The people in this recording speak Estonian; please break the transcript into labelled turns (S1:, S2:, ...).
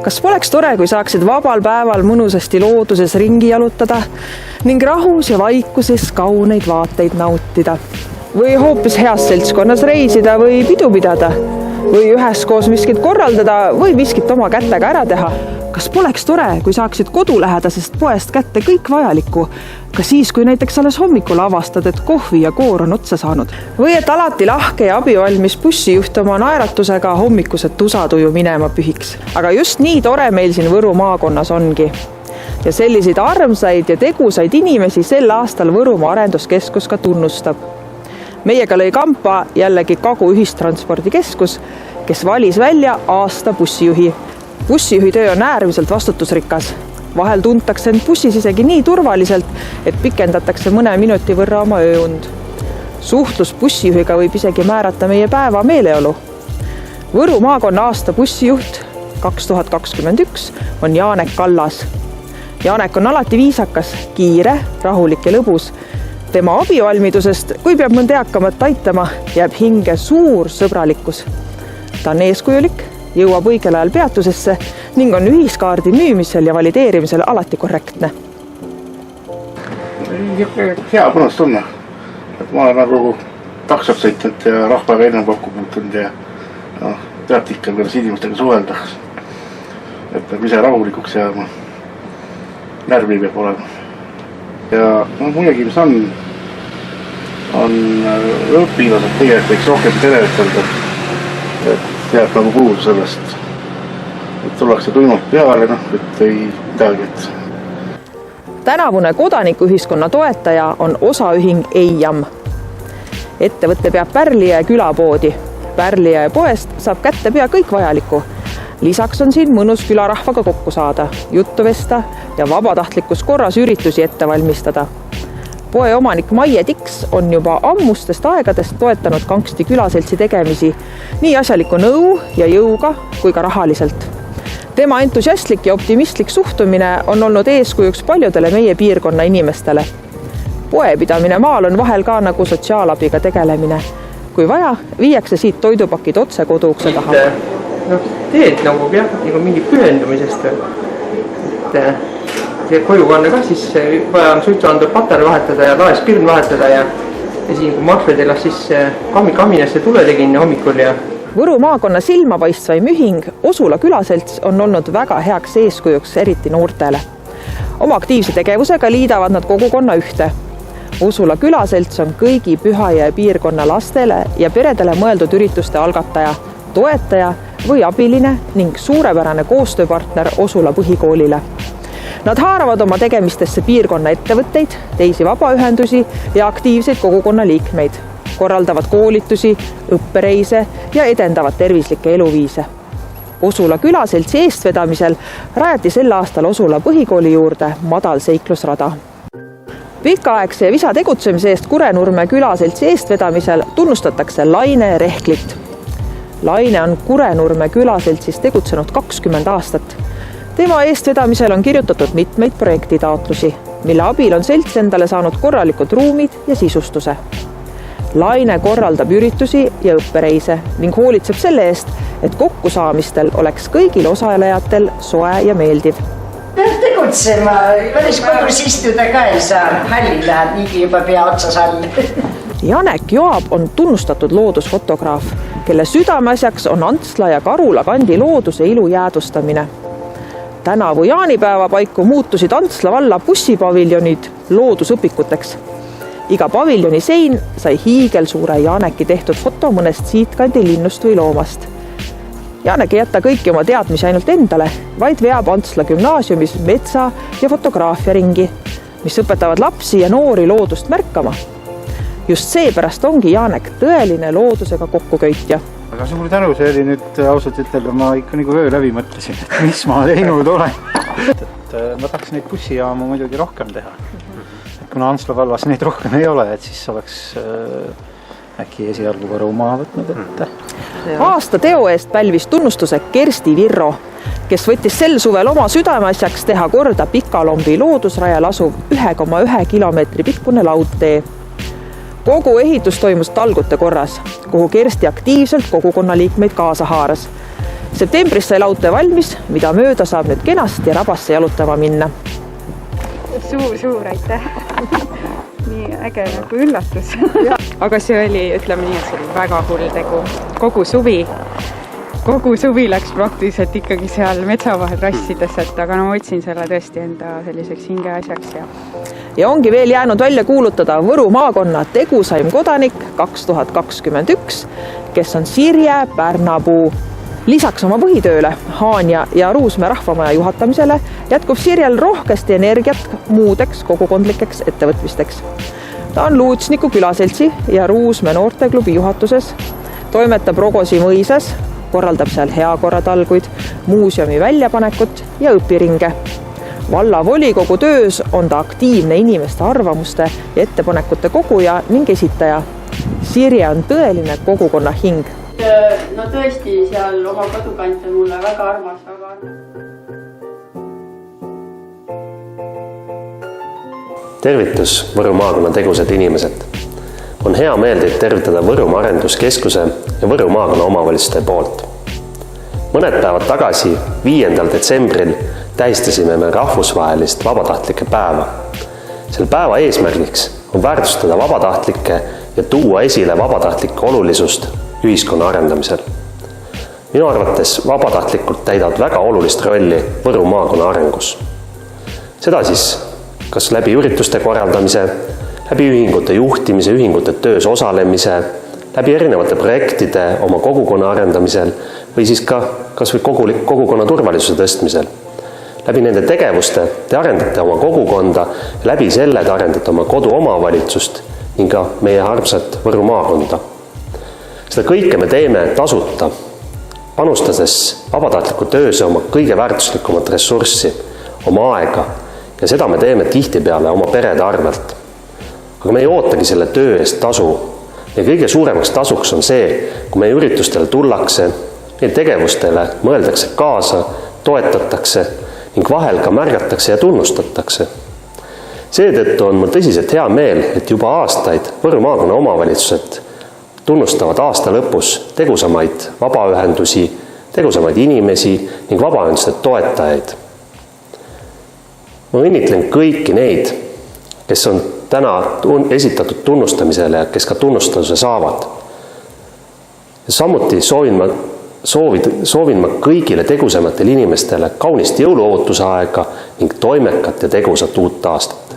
S1: Kas poleks tore, kui saaksid vabal päeval mõnusasti looduses ringi jalutada ning rahus ja vaikuses kauneid vaateid nautida? Või hoopis heas seltskonnas reisida või pidu pidada? Või üheskoos miskit korraldada või miskit oma kätega ära teha? Kas poleks tore, kui saaksid kodulähedasest poest kätte kõik vajalikku? Ka siis, kui näiteks alles hommikul avastad, et kohvi ja koor on otsa saanud. Või et alati lahke ja abivalmis bussijuht oma naeratusega hommikused tusatuju minema pühiks. Aga just nii tore meil siin Võru maakonnas ongi. Ja selliseid armsaid ja tegusaid inimesi sel aastal Võrumaa arenduskeskus ka tunnustab. Meiega lõi kampa jällegi Kagu ühistranspordikeskus, kes valis välja aasta bussijuhi. Bussijuhi töö on äärmiselt vastutusrikas. Vahel tuntakse end bussis isegi nii turvaliselt, et pikendatakse mõne minuti võrra oma ööund. Suhtlus bussijuhiga võib isegi määrata meie päeva meeleolu. Võru maakonna aasta bussijuht 2021 on Jaanek Kallas. Jaanek on alati viisakas, kiire, rahulik ja lõbus. Tema abivalmidusest, kui peab mõnd eakamat aitama, jääb hinge suur sõbralikkus. Ta on eeskujulik, jõuab õigel ajal peatusesse ning on ühiskaardi müümisel ja valideerimisel alati korrektne.
S2: Hea põnus tunne. Ma olen nagu taksot sõitnud ja rahvaga enne kokku puutunud ja tead ikka, kuidas inimestega suhelda. Et peab ise rahulikuks jääma. Närvi peab olema. Ja muidugi, mis on õpilased tegelikult võiks rohkem tervetada, et jääb nagu puudu sellest, et tullakse tuimalt peale, et ei midagi.
S1: Tänavune kodanikuühiskonna toetaja on osaühing EIAM. Ettevõtte peab Pärlijäe külapoodi. Pärlijäe poest saab kätte pea kõik vajaliku. Lisaks on siin mõnus külarahvaga kokku saada, juttu vesta ja vabatahtlikus korras üritusi ette valmistada. Poe omanik Maie Tiks on juba ammustest aegadest toetanud Kangsti külaseltsi tegemisi nii asjaliku nõu ja jõuga kui ka rahaliselt. Tema entusiastlik ja optimistlik suhtumine on olnud eeskujuks paljudele meie piirkonna inimestele. Poepidamine maal on vahel ka nagu sotsiaalabiga tegelemine. Kui vaja, viiakse siit toidupakid otse koduukse taha.
S3: Teed nagu mingi pühendumisest. See kojukanne ka siis vaja on suitsuandur pateri vahetada ja laespirn vahetada ja siin kui Marfedelas siis kaminasse tule tegin hommikul ja
S1: Võru maakonna silmapaistvaim ühing Osula külaselts on olnud väga heaks eeskujuks eriti noortele. Oma aktiivse tegevusega liidavad nad kogukonna ühte. Osula külaselts on kõigi Pühajõe piirkonna lastele ja peredele mõeldud ürituste algataja, toetaja või abiline ning suurepärane koostööpartner Osula põhikoolile. Nad haaravad oma tegemistesse piirkonna ettevõtteid, teisi vabaühendusi ja aktiivseid kogukonna liikmeid, korraldavad koolitusi, õppereise ja edendavad tervislikke eluviise. Osula külaseltsi eestvedamisel rajati sel aastal Osula põhikooli juurde madal seiklusrada. Pikaaegse ja visa tegutsemise eest Kurenurme külaseltsi eestvedamisel tunnustatakse Laine Rehklit. Laine on Kurenurme külaseltsis tegutsenud 20 aastat. Tema eestvedamisel on kirjutatud mitmeid projektitaotlusi, mille abil on selts endale saanud korralikud ruumid ja sisustuse. Laine korraldab üritusi ja õppereise ning hoolitseb selle eest, et kokkusaamistel oleks kõigil osalejatel soe ja meeldiv.
S4: Peab tegutsema, päris kodus istuda ka ei saa, halli läheb niigi juba pea otsas all.
S1: Janek Joab on tunnustatud loodusfotograaf, kelle südameasjaks on Antsla ja Karula kandi looduse ilu jäädustamine. Tänavu jaanipäeva paiku muutusid Antsla valla bussipaviljonid loodusõpikuteks. Iga paviljoni sein sai hiigelsuure Janeki tehtud foto mõnest siitkandi linnust või loomast. Janek ei jätta kõiki oma teadmisi ainult endale, vaid veab Antsla gümnaasiumis metsa- ja fotograafia ringi, mis õpetavad lapsi ja noori loodust märkama. Just seepärast ongi Janek tõeline loodusega kokkuköitja.
S5: Aga suur tänu, see oli nüüd ausalt ütelda, ma ikka nagu öö läbi mõtlesin, et mis ma teinud olen. Ma tahaks neid bussijaamu muidugi rohkem teha. Kuna Antsla vallas neid rohkem ei ole, et siis oleks äkki esialgu korra oma võtnud ette.
S1: Aasta teo eest pälvis tunnustuse Kersti Virro, kes võttis sel suvel oma südameasjaks teha korda Pikalombi loodusrajal asuv 1,1 kilomeetri pikkune laudtee. Kogu ehitus toimus talgute korras, kuhu Kersti aktiivselt kogukonna liikmeid kaasa haaras. Septembris sai laute valmis, mida mööda saab nüüd kenasti rabasse jalutama minna.
S6: Suur aitäh! Nii äge nagu üllatus. Aga see oli, ütleme nii, et see oli väga hull tegu. Kogu suvi läks praktiliselt ikkagi seal metsa vahel rassides, aga ma võtsin selle tõesti enda selliseks hingeasjaks.
S1: Ja ongi veel jäänud välja kuulutada Võru maakonna tegusaim kodanik 2021, kes on Sirje Pärnapuu. Lisaks oma põhitööle Haanja ja Ruusmäe rahvamaja juhatamisele jätkub Sirjel rohkesti energiat muudeks kogukondlikeks ettevõtmisteks. Ta on Luutsniku külaseltsi ja Ruusmäe noorteklubi juhatuses, toimetab Rogosi mõisas, korraldab seal heakorratalguid, muuseumi väljapanekut ja õpiringe. Valla volikogu töös on ta aktiivne inimeste arvamuste ja ettepanekute koguja ning esitaja. Sirje on tõeline kogukonna hing.
S7: No tõesti, seal oma kodukant on mulle väga armas.
S8: Tervitus Võru maakonna tegusad inimesed. On hea meel teid tervitada Võrumaa Arenduskeskuse ja Võru maakonna omavalitsuste poolt. Mõned päevad tagasi, 5. detsembril, tähistasime me rahvusvahelist vabatahtlike päeva. Sel päeva eesmärgiks on väärtustada vabatahtlikke ja tuua esile vabatahtlike olulisust ühiskonna arendamisel. Minu arvates vabatahtlikult täidavad väga olulist rolli Võru maakonna arengus. Seda siis kas läbi ürituste korraldamise, läbi ühingute juhtimise, ühingute töös osalemise, läbi erinevate projektide oma kogukonna arendamisel või siis ka kas või kogukonna turvalisuse tõstmisel. Läbi nende tegevuste te arendate oma kogukonda ja läbi selle te arendate oma koduomavalitsust ning ka meie armsat Võru maakonda. Seda kõike me teeme tasuta, panustades vabatahtliku tööse oma kõige väärtuslikumat ressurssi, oma aega, ja seda me teeme tihtipeale oma perede arvelt. Aga me ei ootagi selle töö eest tasu. Ja kõige suuremaks tasuks on see, kui meie üritustele tullakse, meil tegevustele mõeldakse kaasa, toetatakse ning vahel ka märgatakse ja tunnustatakse. Seetõttu on mul tõsiselt hea meel, et juba aastaid Võru maakonna omavalitsused tunnustavad aasta lõpus tegusamaid vabaühendusi, tegusamaid inimesi ning vabaühenduste toetajaid. Ma õnnitlen kõiki neid, kes on täna esitatud tunnustamisele ja kes ka tunnustuse saavad. Samuti soovin ma kõigile tegusamatele inimestele kaunist jõuluootuse aega ning toimekat ja tegusat uut aastat.